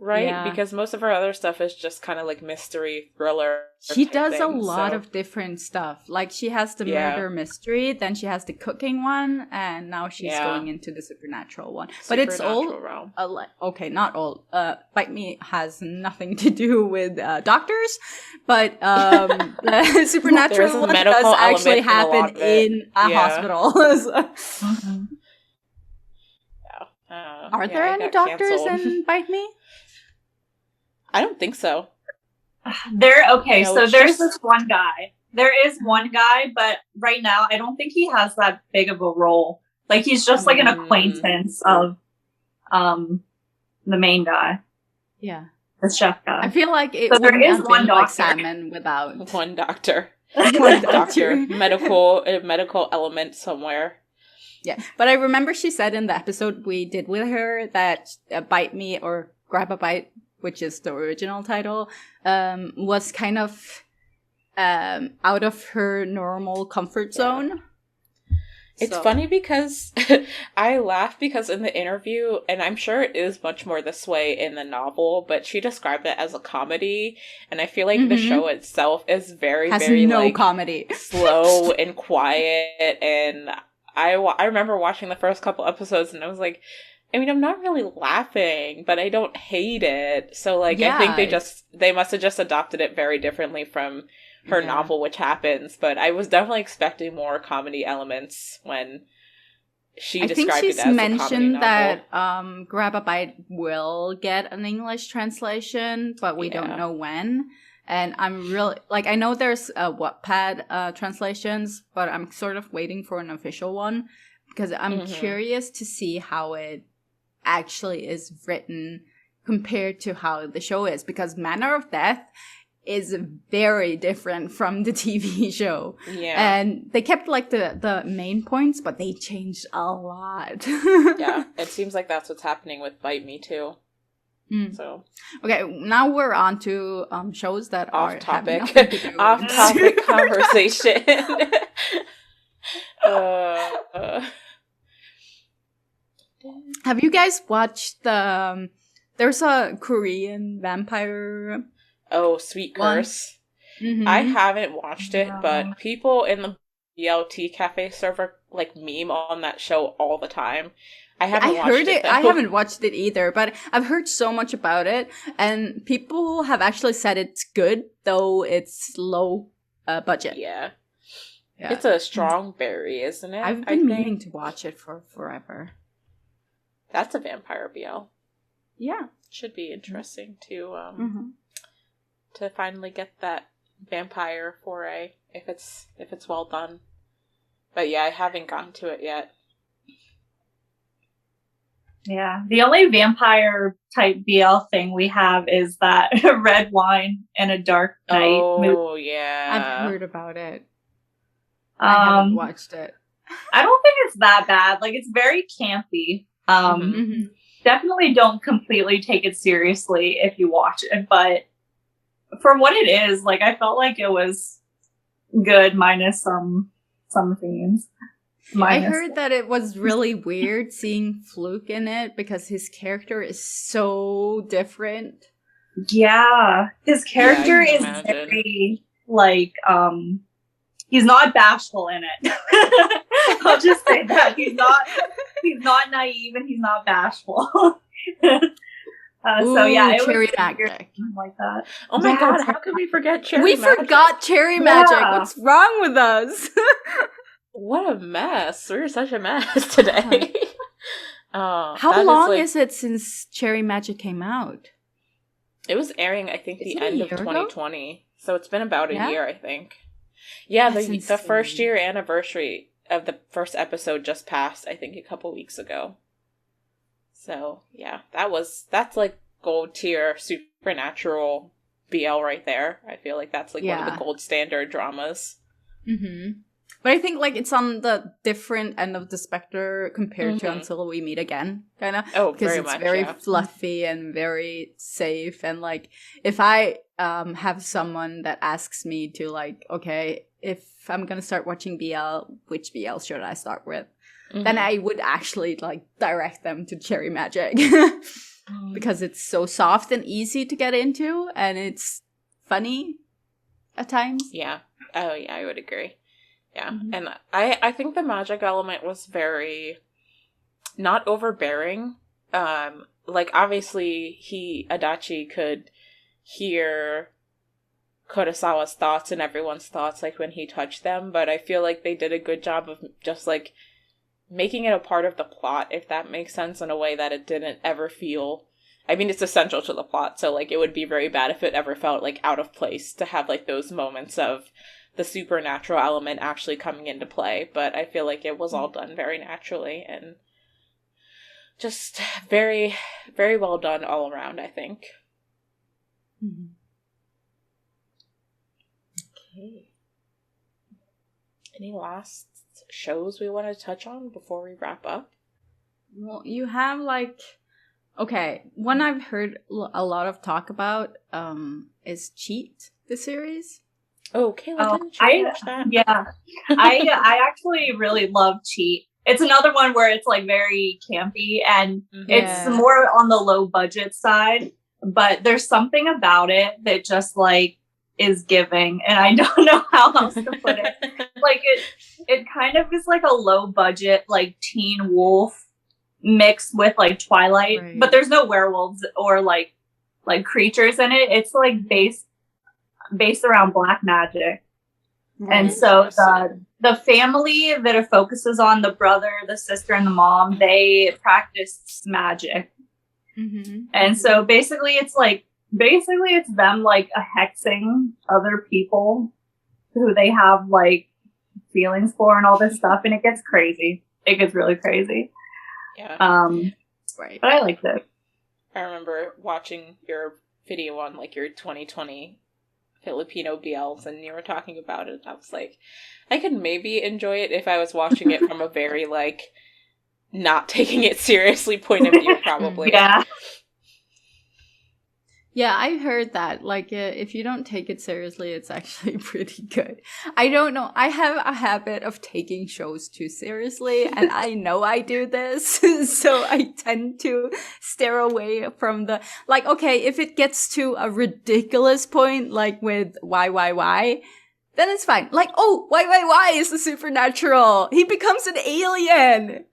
right? Yeah. Because most of her other stuff is just kind of like mystery thriller. She does a lot of different stuff. Like, she has the murder mystery, then she has the cooking one, and now she's going into the supernatural one. But it's all okay, not all. Bite Me has nothing to do with doctors, but the supernatural one does actually happen in a hospital. Mm-hmm. Are there any doctors in Bite Me? I don't think so. So there's this one guy. There is one guy, but right now I don't think he has that big of a role. Like, he's just like an acquaintance of the main guy. Yeah. The chef guy. I feel like it there is one doctor. Like Salmon without one doctor. One doctor. Medical element somewhere. Yeah. But I remember she said in the episode we did with her that Bite Me or Grab a Bite, which is the original title, was kind of out of her normal comfort zone. It's funny because I laugh because in the interview, and I'm sure it is much more this way in the novel, but she described it as a comedy, and I feel like the show itself is very comedy. Slow and quiet, and I remember watching the first couple episodes and I was like, I mean, I'm not really laughing, but I don't hate it. So, like, I think they must have just adopted it very differently from her novel, which happens. But I was definitely expecting more comedy elements when she described it as a comedy novel. I think she's mentioned that Grab a Bite will get an English translation, but we don't know when. And I'm really, like, I know there's Wattpad translations, but I'm sort of waiting for an official one because I'm curious to see how it actually is written compared to how the show is, because Manner of Death is very different from the TV show. Yeah. And they kept like the main points, but they changed a lot. Yeah, it seems like that's what's happening with Bite Me too. So okay, now we're on to shows that off are topic conversation. Have you guys watched the there's a Korean vampire Sweet Curse? I haven't watched it, but people in the BLT cafe server like meme on that show all the time. I haven't watched it either, but I've heard so much about it, and people have actually said it's good, though it's low budget. Yeah. It's a strong berry, isn't it? I've been meaning to watch it for forever. That's a vampire BL. Yeah. Should be interesting to finally get that vampire foray if it's well done. But yeah, I haven't gotten to it yet. Yeah, the only vampire type BL thing we have is that Red Wine and a Dark Night movie. Oh, yeah. I've heard about it. I haven't watched it. I don't think it's that bad. Like, it's very campy. Definitely don't completely take it seriously if you watch it, but for what it is, like, I felt like it was good minus some themes. I heard that it was really weird seeing Fluke in it because his character is so different. Yeah, his character is very, like, he's not bashful in it. I'll just say that. He's not naive and he's not bashful. So yeah, it Cherry was Magic like that. Oh my god, how could we forget Cherry Magic? We forgot Cherry Magic. What's wrong with us? What a mess. We're such a mess today. How long is it since Cherry Magic came out? It was airing, I think, the end of 2020. Ago? So it's been about a year, I think. Yeah, the first year anniversary of the first episode just passed, I think, a couple weeks ago. So, yeah, that's like gold tier supernatural BL right there. I feel like that's like one of the gold standard dramas. Mm-hmm. But I think like it's on the different end of the spectrum compared to Until We Meet Again, kind of. Oh, because it's very fluffy and very safe. And like, if I have someone that asks me to like, okay, if I'm gonna start watching BL, which BL should I start with? Then I would actually like direct them to Cherry Magic because it's so soft and easy to get into, and it's funny at times. Yeah. Oh, yeah, I would agree. Yeah, and I think the magic element was very not overbearing. Like, obviously, Adachi could hear Kurosawa's thoughts and everyone's thoughts, like, when he touched them, but I feel like they did a good job of just, like, making it a part of the plot, if that makes sense, in a way that it didn't ever feel... I mean, it's essential to the plot, so, like, it would be very bad if it ever felt, like, out of place to have, like, those moments of the supernatural element actually coming into play, but I feel like it was all done very naturally and just very, very well done all around, I think. Okay. Any last shows we want to touch on before we wrap up? Well, you have like... Okay, one I've heard a lot of talk about is Cheat, the series. Oh, Kayla, didn't you watch that? Yeah. I actually really love Cheat. It's another one where it's like very campy and it's more on the low budget side, but there's something about it that just like is giving, and I don't know how else to put it. Like it kind of is like a low budget like Teen Wolf mixed with like Twilight, but there's no werewolves or like creatures in it. It's like based around black magic. And so the family that it focuses on, the brother, the sister, and the mom, they practice magic. And so basically it's them like hexing other people who they have like feelings for and all this stuff, and it gets crazy. It gets really crazy. Yeah. But I liked it. I remember watching your video on like your 2020 Filipino BLs, and you were talking about it. I was like, I could maybe enjoy it if I was watching it from a very like not taking it seriously point of view, probably. Yeah, I heard that. Like, if you don't take it seriously, it's actually pretty good. I don't know. I have a habit of taking shows too seriously, and I know I do this. So I tend to steer away from the... Like, okay, if it gets to a ridiculous point, like with why, then it's fine. Like, oh, why is the supernatural? He becomes an alien!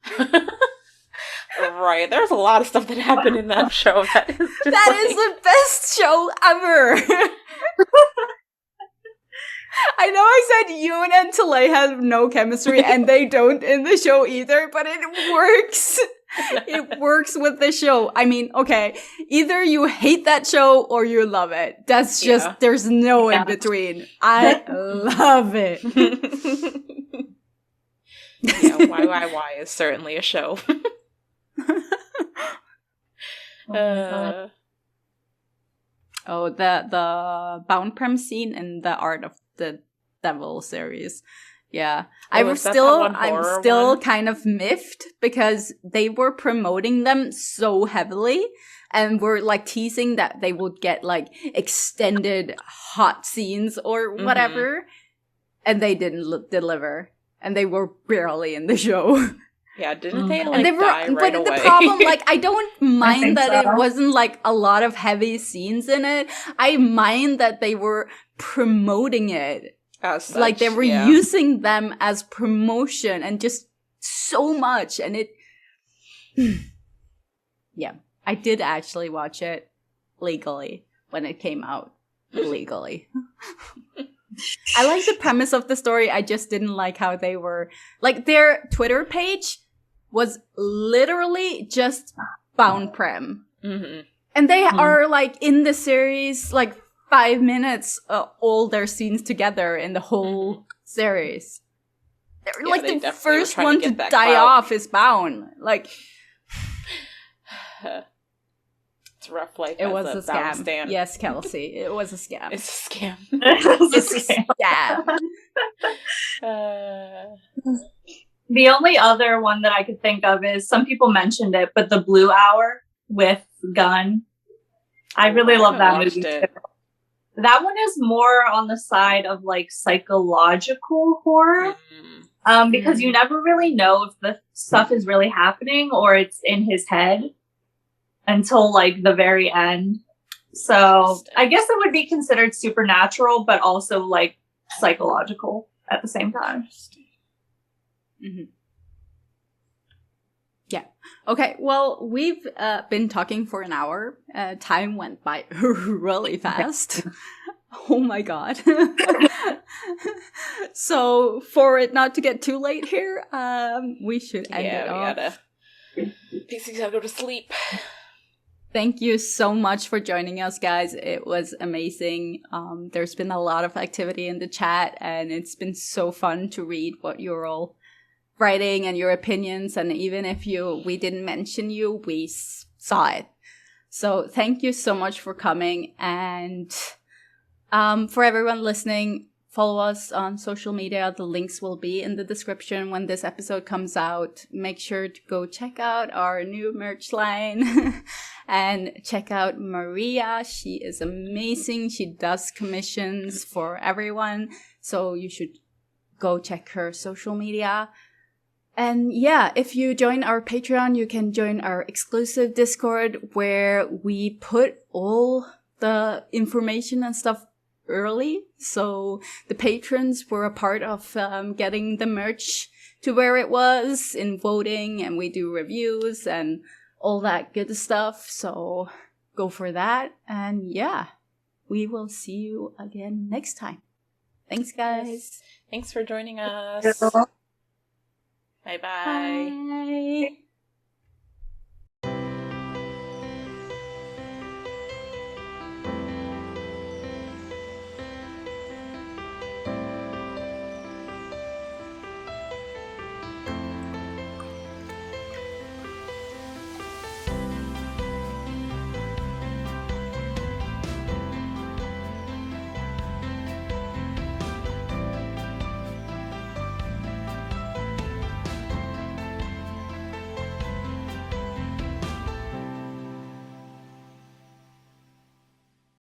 Right, there's a lot of stuff that happened in that show. That is the best show ever. I know I said Yoon and Talay have no chemistry, and they don't in the show either, but it works. It works with the show. I mean, okay, either you hate that show or you love it. That's just, there's no in between. I love it. Yeah, why is certainly a show. The Bound Prem scene in the Art of the Devil series. Yeah. I'm still kind of miffed because they were promoting them so heavily and were like teasing that they would get like extended hot scenes or whatever, and they didn't deliver, and they were barely in the show. Yeah, didn't they like die right away? But the problem, like, I don't mind that it wasn't like a lot of heavy scenes in it. I mind that they were promoting it. As such, like they were using them as promotion and just so much, and it... Yeah, I did actually watch it legally when it came out. Legally. I like the premise of the story. I just didn't like how they were... Like, their Twitter page was literally just Bound Prem. And they are, like, in the series, like, 5 minutes all their scenes together in the whole series. They're like the first one to die off is Bound. Like, it's a rough life. It was a scam. Stand. Yes, Kelsey, it was a scam. It's a scam. It's a scam. The only other one that I could think of is, some people mentioned it, but The Blue Hour with Gunn. I really love that movie too. That one is more on the side of like psychological horror. Because you never really know if the stuff is really happening or it's in his head until like the very end. So I guess it would be considered supernatural, but also like psychological at the same time. Mm-hmm. Yeah. Okay. Well, we've been talking for an hour. Time went by really fast. Oh my god. So for it not to get too late here, we should end it off. Pixie's gotta go to sleep. Thank you so much for joining us, guys. It was amazing. There's been a lot of activity in the chat, and it's been so fun to read what you're all writing and your opinions. And even if we didn't mention you, we saw it. So thank you so much for coming. And for everyone listening, follow us on social media. The links will be in the description when this episode comes out. Make sure to go check out our new merch line and check out Maria. She is amazing. She does commissions for everyone. So you should go check her social media. And yeah, if you join our Patreon, you can join our exclusive Discord where we put all the information and stuff early. So the patrons were a part of getting the merch to where it was in voting, and we do reviews and all that good stuff. So go for that. And yeah, we will see you again next time. Thanks, guys. Yes. Thanks for joining us. Bye-bye. Bye.